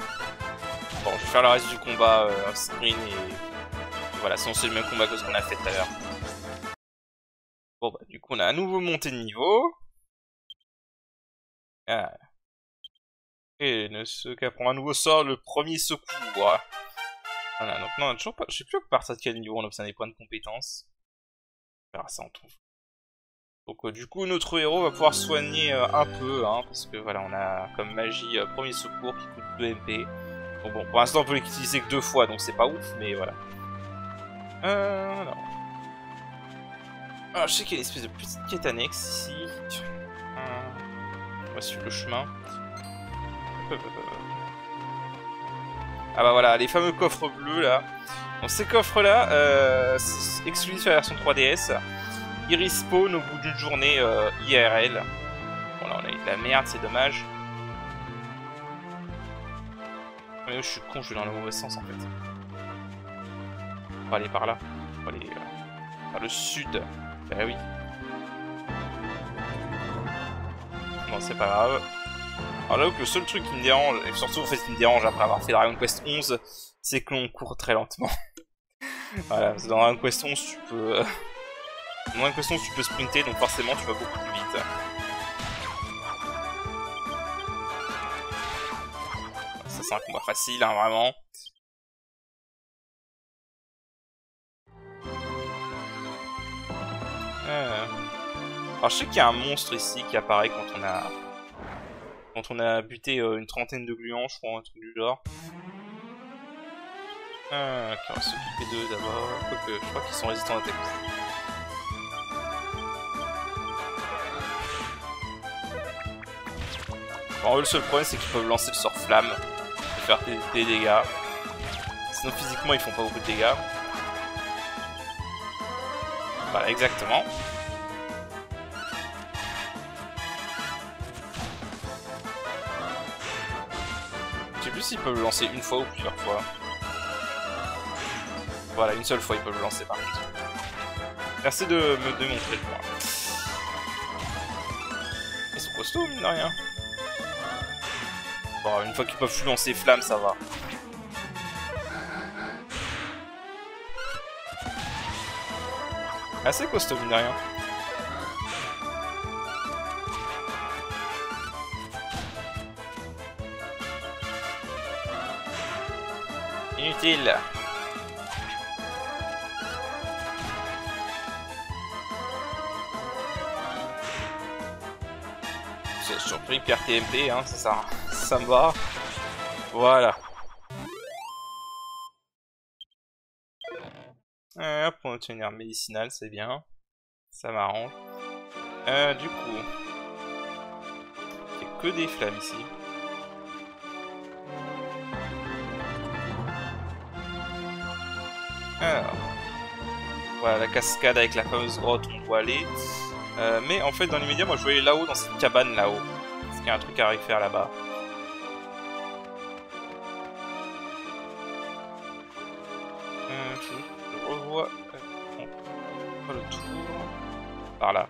Bon, je vais faire le reste du combat off-screen et voilà, sinon c'est le même combat que ce qu'on a fait tout à l'heure. Bon bah du coup on a à nouveau monté de niveau. Ah. Et ce qui apprend un nouveau sort, le premier secours. Voilà, donc non, toujours pas. Je sais plus à partir de quel niveau on obtient des points de compétence. On verra ça en tout. Donc du coup notre héros va pouvoir soigner un peu, hein, parce que voilà, on a comme magie premier secours qui coûte 2 MP. Donc bon, pour l'instant on peut l'utiliser que 2 fois, donc c'est pas ouf, mais voilà. Alors. Alors je sais qu'il y a une espèce de petite quête annexe ici. On va suivre le chemin. Ah bah voilà, les fameux coffres bleus là. Donc ces coffres là, c'est exclusif à la version 3DS. Ils respawn au bout d'une journée IRL. Bon là on a eu de la merde, c'est dommage. Mais je suis con, je vais dans le mauvais sens en fait. On va aller par là. On va aller vers le sud. Bah oui. Bon c'est pas grave. Alors là où le seul truc qui me dérange, et surtout en fait qui me dérange après avoir fait Dragon Quest 11, c'est que l'on court très lentement. Voilà, parce que dans Dragon Quest 11 tu peux... Dans Dragon Quest 11 tu peux sprinter, donc forcément tu vas beaucoup plus vite. Ça c'est un combat facile, hein, vraiment. Alors je sais qu'il y a un monstre ici qui apparaît quand on a buté une trentaine de gluants, je crois, un truc du genre. Ok, on va s'occuper d'eux d'abord. Quoique, je crois qu'ils sont résistants à l'attaque. Bon, eux, le seul problème, c'est qu'ils peuvent lancer le sort flamme et faire des dégâts. Sinon, physiquement, ils font pas beaucoup de dégâts. Voilà, exactement. Je sais plus s'ils peuvent le lancer une fois ou plusieurs fois. Voilà, une seule fois ils peuvent le lancer par contre. Merci de me démontrer le point. Ils sont costauds, mine de rien. Bon, une fois qu'ils peuvent plus lancer flamme, ça va. Assez costaud, mine de rien. C'est surpris Pierre TMP, hein, ça me va. Voilà. Pour obtenir médicinal, c'est bien. Ça m'arrange. Du coup... Il n'y a que des flammes ici. Alors... Voilà, la cascade avec la fameuse grotte, on doit aller. Mais en fait, dans l'immédiat, moi je voulais aller là-haut, dans cette cabane là-haut. Parce qu'il y a un truc à faire là-bas. Je revois... le tour... Par là.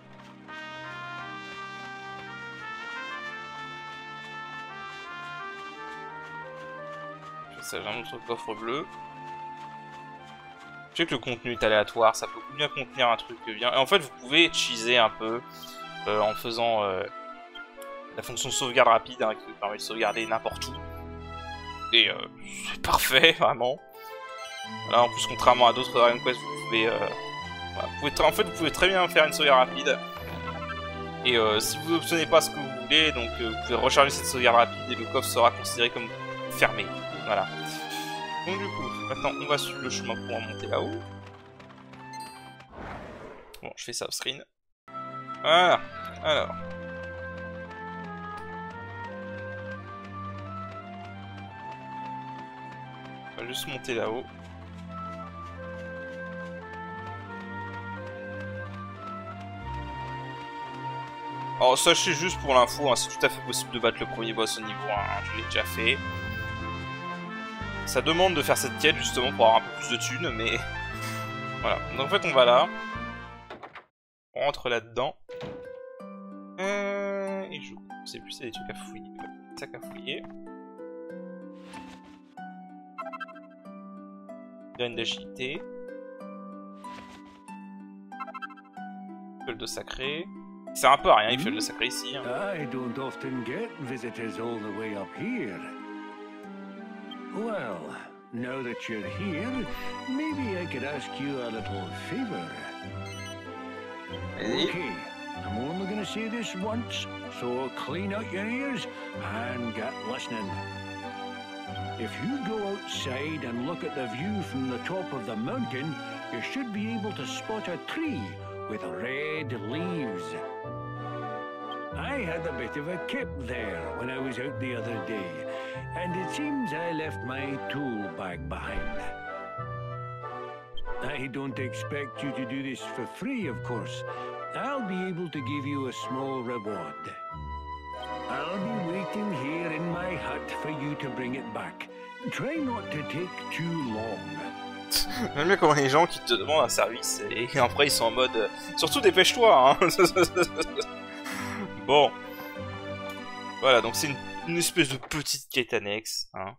Ça, j'ai un autre coffre bleu. Je sais que le contenu est aléatoire, ça peut bien contenir un truc bien. Et en fait, vous pouvez cheeser un peu en faisant la fonction sauvegarde rapide hein, qui vous permet de sauvegarder n'importe où. Et c'est parfait, vraiment. Là, en plus, contrairement à d'autres Dragon Quest, vous pouvez, en fait, vous pouvez très bien faire une sauvegarde rapide. Et si vous n'obtenez pas ce que vous voulez, donc vous pouvez recharger cette sauvegarde rapide et le coffre sera considéré comme fermé. Voilà. Donc du coup, maintenant on va suivre le chemin pour monter là-haut. Bon, je fais ça off-screen. Voilà. Alors. On va juste monter là-haut. Alors sachez juste pour l'info, hein, c'est tout à fait possible de battre le premier boss au niveau 1, hein, je l'ai déjà fait. Ça demande de faire cette quête justement pour avoir un peu plus de thunes, mais... Voilà, donc en fait on va là. On rentre là-dedans. Et je sais plus, c'est des trucs à fouiller. Des sacs à fouiller. Graine d'agilité. Fiole de sacré. Il sert un peu à rien, il fiole de sacré ici. Hein. I don't often get visitors all the way up here. Well, now that you're here, maybe I could ask you a little favor. Okay, I'm only gonna say this once, so clean out your ears and get listening. If you go outside and look at the view from the top of the mountain, you should be able to spot a tree with red leaves. I had a bit of a kip there when I was out the other day, and it seems I left my tool bag behind. I don't expect you to do this for free, of course. I'll be able to give you a small reward. I'll be waiting here in my hut for you to bring it back. Try not to take too long. J'aime bien comment les gens qui te demandent un service et après ils sont en mode surtout dépêche-toi hein. Bon. Voilà, donc c'est une espèce de petite quête annexe, hein,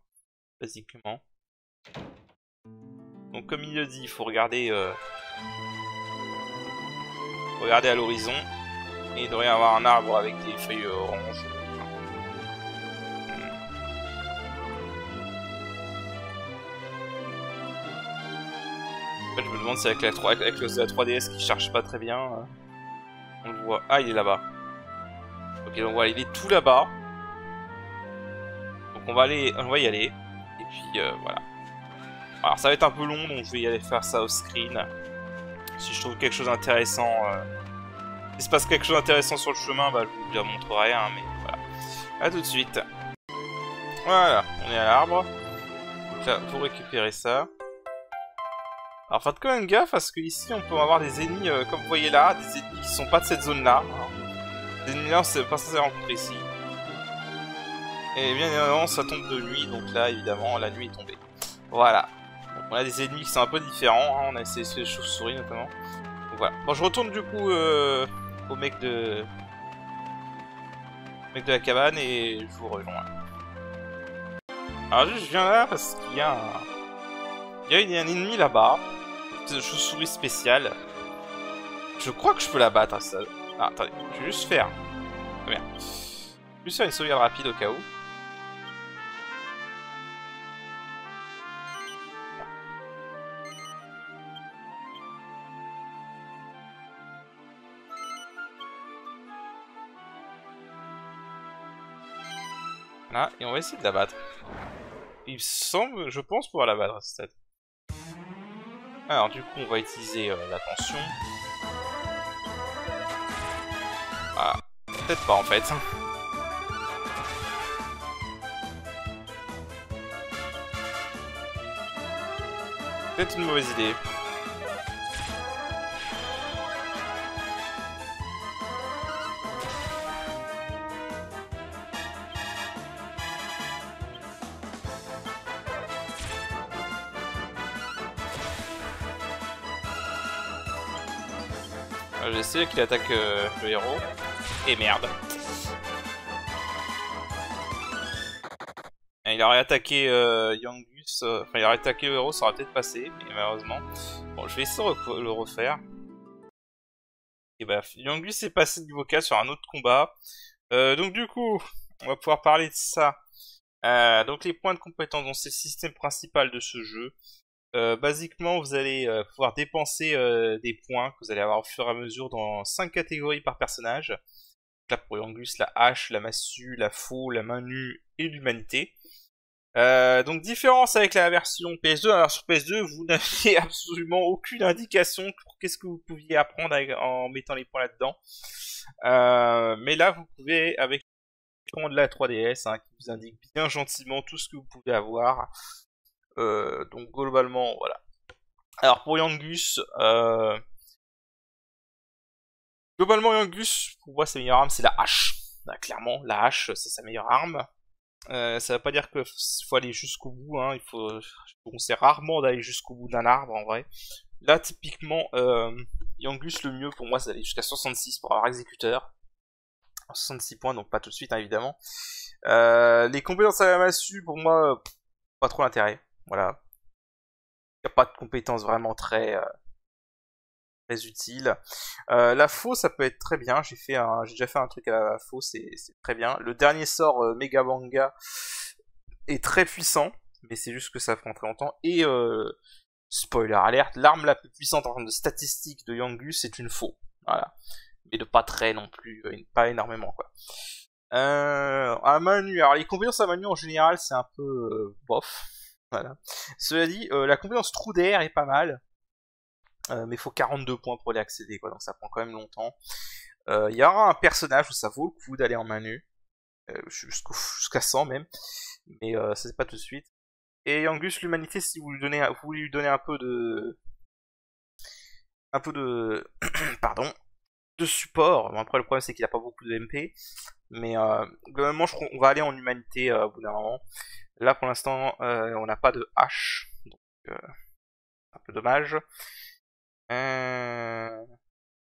basiquement. Donc comme il le dit, il faut regarder à l'horizon. Et il devrait y avoir un arbre avec des feuilles oranges. En fait, je me demande si avec le 3DS qui charge pas très bien, on le voit. Ah, il est là-bas. Ok, donc voilà, il est tout là-bas. Donc on va y aller. Et puis voilà. Alors ça va être un peu long, donc je vais y aller faire ça au screen. Si je trouve quelque chose d'intéressant, s'il se passe quelque chose d'intéressant sur le chemin, bah je vous le montrerai, hein, mais voilà. A tout de suite. Voilà, on est à l'arbre. Donc là, pour récupérer ça. Alors faites quand même gaffe parce que ici on peut avoir des ennemis, comme vous voyez là, des ennemis qui sont pas de cette zone-là. Des ennemis là, c'est pas censé rencontrer ici. Et bien évidemment, ça tombe de nuit, donc là, évidemment, la nuit est tombée. Voilà. Donc, on a des ennemis qui sont un peu différents, hein. On a essayé les chauves-souris notamment. Donc voilà. Bon, je retourne du coup au mec de la cabane et je vous rejoins. Alors juste, je viens là parce qu'il y a un ennemi là-bas. Une chauve-souris spéciale. Je crois que je peux la battre à ça. Ah, attendez, je vais juste faire. Très bien. Je vais juste faire une sauvegarde rapide au cas où. Là, et on va essayer de la battre. Il semble, je pense, pouvoir la battre à ce stade. Alors du coup, on va utiliser la tension. Ah, peut-être pas en fait. Peut-être une mauvaise idée. J'essaie qu'il attaque le héros. Et merde. Il aurait attaqué Yangus. Enfin, il aurait attaqué le héros, ça aurait peut-être passé, mais malheureusement. Bon, je vais essayer de le refaire. Et bah, Yangus est passé niveau 4 sur un autre combat. Donc du coup, on va pouvoir parler de ça. Donc les points de compétence, donc c'est le système principal de ce jeu. Basiquement, vous allez pouvoir dépenser des points que vous allez avoir au fur et à mesure dans 5 catégories par personnage. Donc là, pour Yangus, la hache, la massue, la faux, la main nue et l'humanité. Donc différence avec la version PS2. Alors sur PS2, vous n'avez absolument aucune indication pour qu'est-ce que vous pouviez apprendre en mettant les points là-dedans. Mais là, vous pouvez, avec l'écran de la 3DS, hein, qui vous indique bien gentiment tout ce que vous pouvez avoir. Donc globalement, voilà. Alors pour Yangus, pour moi sa meilleure arme c'est la hache. Bah, clairement, la hache c'est sa meilleure arme. Ça veut pas dire qu'il faut aller jusqu'au bout, hein. On sait rarement d'aller jusqu'au bout d'un arbre en vrai. Là typiquement, Yangus le mieux pour moi c'est d'aller jusqu'à 66 pour avoir exécuteur. 66 points, donc pas tout de suite hein, évidemment. Les compétences à la massue pour moi, pas trop l'intérêt. Voilà. Il n'y a pas de compétences vraiment très utiles. La faux, ça peut être très bien. J'ai déjà fait un truc à la faux, c'est très bien. Le dernier sort, Mega Banga, est très puissant, mais c'est juste que ça prend très longtemps. Et, spoiler alert, l'arme la plus puissante en termes de statistiques de Yangus, c'est une faux. Voilà. Mais de pas très non plus, pas énormément, quoi. À main nue, alors les compétences à main nue en général, c'est un peu bof. Voilà. Cela dit, la compétence trou d'air est pas mal, mais il faut 42 points pour y accéder, quoi, donc ça prend quand même longtemps. Il y aura un personnage où ça vaut le coup d'aller en main nue, jusqu'à 100 même, mais ça c'est pas tout de suite. Et Yangus, l'humanité, si vous lui donnez un peu de... pardon, de support. Bon, après le problème c'est qu'il a pas beaucoup de MP, mais globalement on va aller en humanité au bout d'un moment. Là pour l'instant on n'a pas de hache, donc un peu dommage.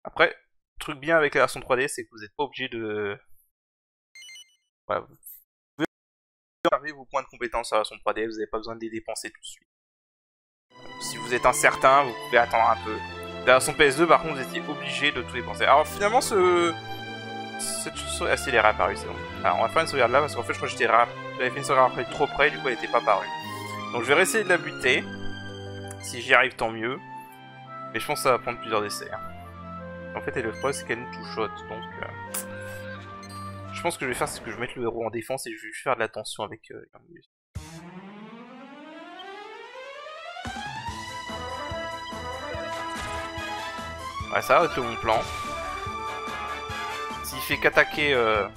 Après, truc bien avec la version 3D, c'est que vous n'êtes pas obligé de... Voilà, vous pouvez conserver vos points de compétence sur la version 3D, vous n'avez pas besoin de les dépenser tout de suite. Si vous êtes incertain, vous pouvez attendre un peu. La version PS2 par contre, vous étiez obligé de tout dépenser. Alors finalement cette chose elle est réapparue, c'est bon. Alors on va faire une sauvegarde là parce qu'en fait je crois que j'avais fait une sauvegarde après trop près, du coup elle n'était pas apparue. Donc je vais réessayer de la buter. Si j'y arrive tant mieux. Mais je pense que ça va prendre plusieurs essais. Hein. En fait, et le problème c'est qu'elle nous two-shot, donc... Je pense que je vais faire, c'est que je vais mettre le héros en défense et je vais faire de la tension avec Yangus. Ouais, ça va être mon plan. S'il fait qu'attaquer... Merde.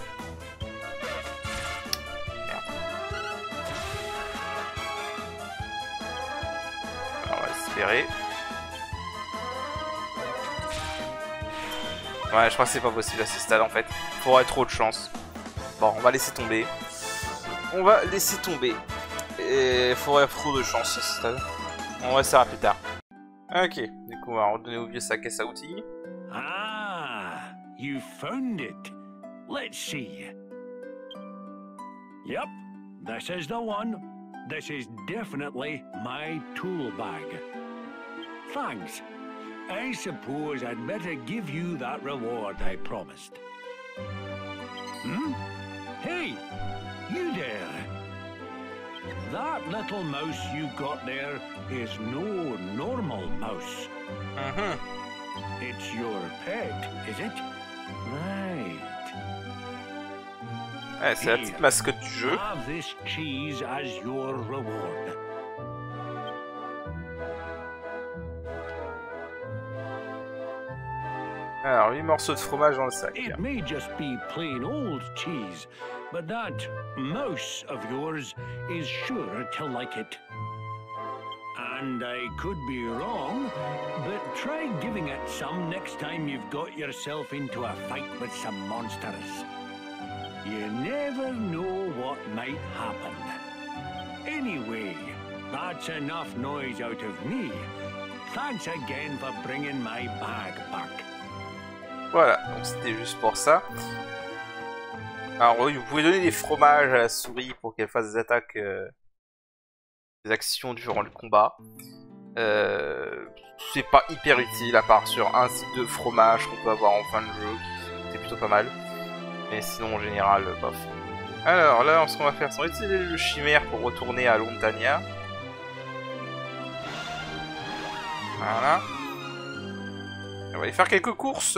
Alors, on va espérer. Ouais, je crois que c'est pas possible à ce stade en fait. Faudrait trop de chance. Bon, on va laisser tomber. On va laisser tomber. Et faudrait trop de chance à ce stade. On essaiera plus tard. Ok, du coup on va redonner au vieux sa caisse à outils. Ah, you found it. Let's see. Yep, this is the one. This is definitely my tool bag. Thanks. I suppose I'd better give you that reward I promised. Hmm? Hey, you there. That little mouse you got there is no normal mouse. It's your pet, is it? Right. Ouais, c'est la petite mascotte du jeu. Have this cheese as your reward. Alors, 8 morceaux de fromage dans le sac. It may just be plain old cheese, but that mouse of yours is sure to like it. And I could be wrong, but try giving it some next time you've got yourself into a fight with some monsters. You never know what might happen. Anyway, that's enough noise out of me. Thanks again for bringing my bag back. Voilà, donc c'était juste pour ça. Alors oui, vous pouvez donner des fromages à la souris pour qu'elle fasse des attaques, des actions durant le combat. C'est pas hyper utile, à part sur un type de fromage qu'on peut avoir en fin de jeu, c'est plutôt pas mal. Mais sinon en général, bof. Alors là, ce qu'on va faire, c'est on va utiliser le chimère pour retourner à Lontania. Voilà. On va aller faire quelques courses.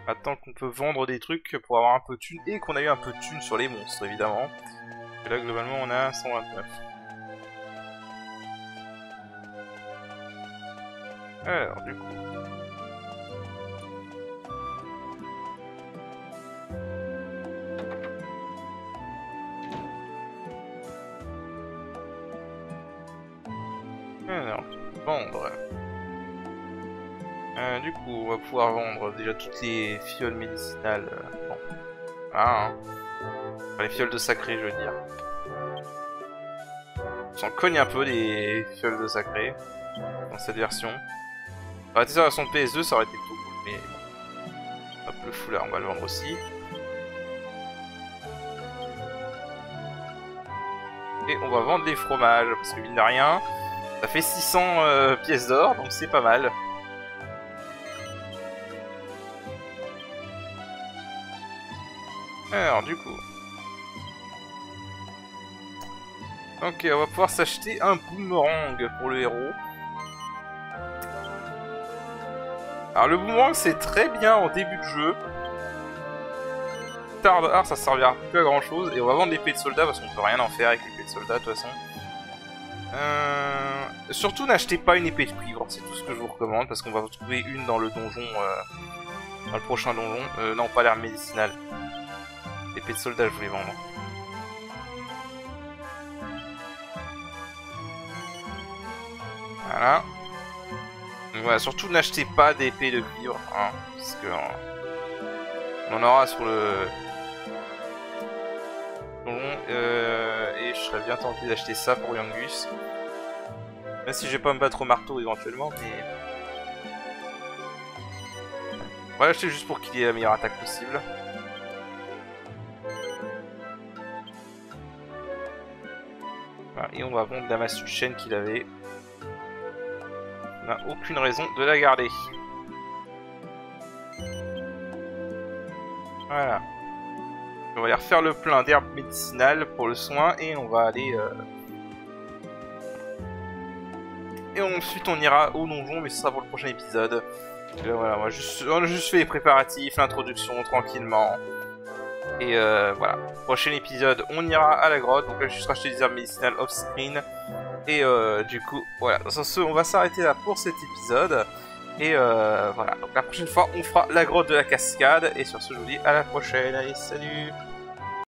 Attends qu'on peut vendre des trucs pour avoir un peu de thunes et qu'on a eu un peu de thunes sur les monstres évidemment. Et là globalement on a 129. Alors du coup. Alors, vendre. Du coup, on va pouvoir vendre déjà toutes les fioles médicinales. Bon. Ah, hein. Enfin, les fioles de sacré, je veux dire. On s'en cogne un peu des fioles de sacré dans cette version. Ça aurait été ça la version de PS2, ça aurait été tout cool, mais bon. Hop, le foulard, on va le vendre aussi. Et on va vendre des fromages, parce que mine de rien, ça fait 600 pièces d'or, donc c'est pas mal. Alors du coup, ok, on va pouvoir s'acheter un boomerang pour le héros. Alors le boomerang c'est très bien en début de jeu. Tard, ça servira plus à grand chose. Et on va vendre l'épée de soldat parce qu'on peut rien en faire avec l'épée de soldat de toute façon. Surtout n'achetez pas une épée de cuivre, c'est tout ce que je vous recommande parce qu'on va trouver une dans le donjon, dans le prochain donjon. Non, pas l'herbe médicinale. L'épée de soldat, je voulais vendre. Voilà. Donc voilà, surtout n'achetez pas d'épée de cuivre, hein, parce que on en aura sur le donjon. Et je serais bien tenté d'acheter ça pour Yangus. Même si je vais pas me battre au marteau éventuellement, mais on va l'acheter juste pour qu'il ait la meilleure attaque possible. Voilà, et on va vendre la massue de chaîne qu'il avait. On n'a aucune raison de la garder. Voilà. On va aller refaire le plein d'herbes médicinales pour le soin et on va aller... Et ensuite on ira au donjon, mais ce sera pour le prochain épisode. Et là, voilà, on a juste fait les préparatifs, l'introduction tranquillement. Et voilà, prochain épisode, on ira à la grotte. Donc là, je vais juste racheter des herbes médicinales off-screen. Et du coup, voilà. Sur ce, on va s'arrêter là pour cet épisode. Et voilà, donc la prochaine fois, on fera la grotte de la cascade. Et sur ce, je vous dis à la prochaine. Allez, salut!